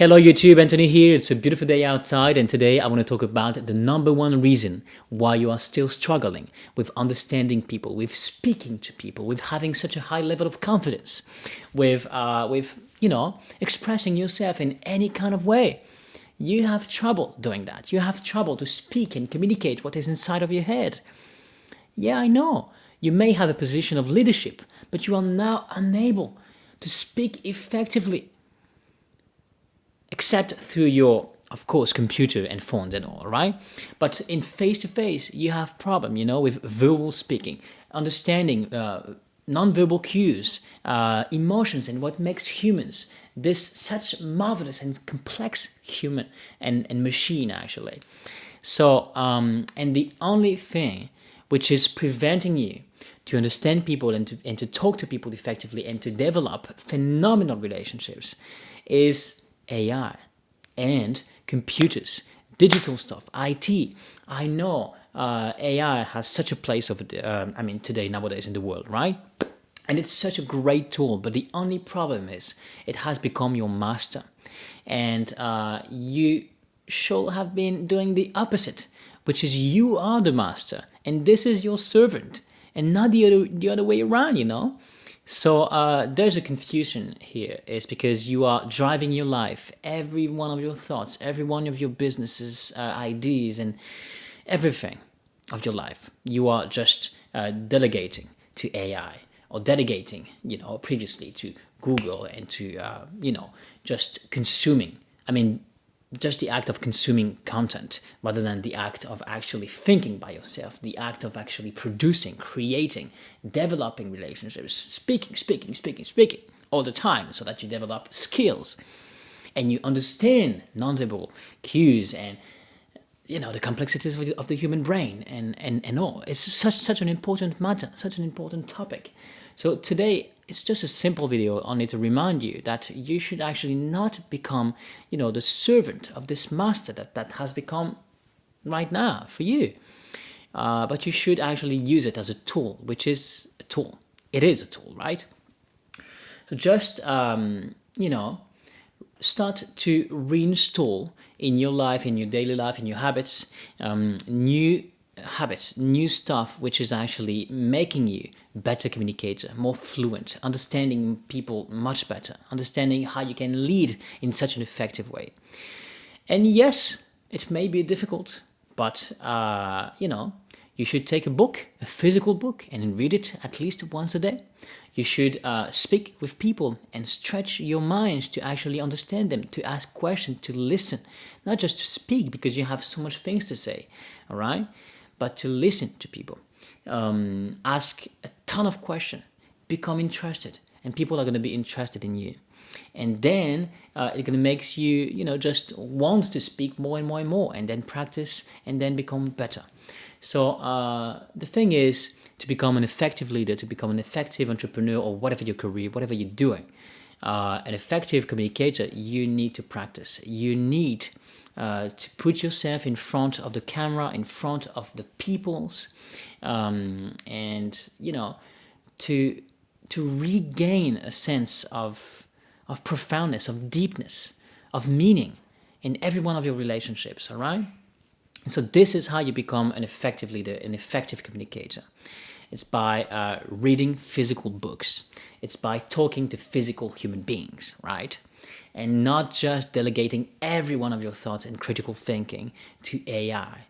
Hello YouTube, Anthony here. It's a beautiful day outside and today I want to talk about the number one reason why you are still struggling with understanding people, with speaking to people, with having such a high level of confidence, with expressing yourself in any kind of way. You have trouble doing that. You have trouble to speak and communicate what is inside of your head. Yeah, I know. You may have a position of leadership, but you are now unable to speak effectively except through your, of course, computer and phones and all, right? But in face-to-face, you have problem, with verbal speaking, understanding non-verbal cues, emotions, and what makes humans this such marvelous and complex human and machine, actually. So, and the only thing which is preventing you to understand people and to talk to people effectively and to develop phenomenal relationships is AI and computers, digital stuff, IT. I know AI has such a place over today, nowadays in the world, right? And it's such a great tool, but the only problem is it has become your master. And you should have been doing the opposite, which is you are the master and this is your servant and not the other way around. So there's a confusion here. It's because you are driving your life, every one of your thoughts, every one of your businesses, ideas, and everything of your life. You are just delegating to AI or delegating, previously to Google and to, just consuming. Just the act of consuming content rather than the act of actually thinking by yourself, the act of actually producing, creating, developing relationships, speaking all the time so that you develop skills and you understand nonverbal cues and the complexities of the human brain and all. It's such an important matter, such an important topic. So today, it's just a simple video only to remind you that you should actually not become, the servant of this master that has become right now for you. But you should actually use it as a tool, which is a tool. It is a tool, right? So just, start to reinstall in your life, in your daily life, in your habits, new habits, new stuff, which is actually making you better communicator, more fluent, understanding people much better, understanding how you can lead in such an effective way. And yes, it may be difficult, but you should take a book, a physical book, and read it at least once a day. You should speak with people and stretch your mind to actually understand them, to ask questions, to listen, not just to speak because you have so much things to say, all right? But to listen to people. Ask a ton of questions, become interested, and people are going to be interested in you. And then it's going to make you, just want to speak more and more and more, and then practice, and then become better. So the thing is, to become an effective leader, to become an effective entrepreneur, or whatever your career, whatever you're doing, an effective communicator, you need to practice. You need to put yourself in front of the camera, in front of the peoples, and to regain a sense of profoundness, of deepness, of meaning in every one of your relationships. All right. So this is how you become an effective leader, an effective communicator. It's by reading physical books. It's by talking to physical human beings, right? And not just delegating every one of your thoughts and critical thinking to AI.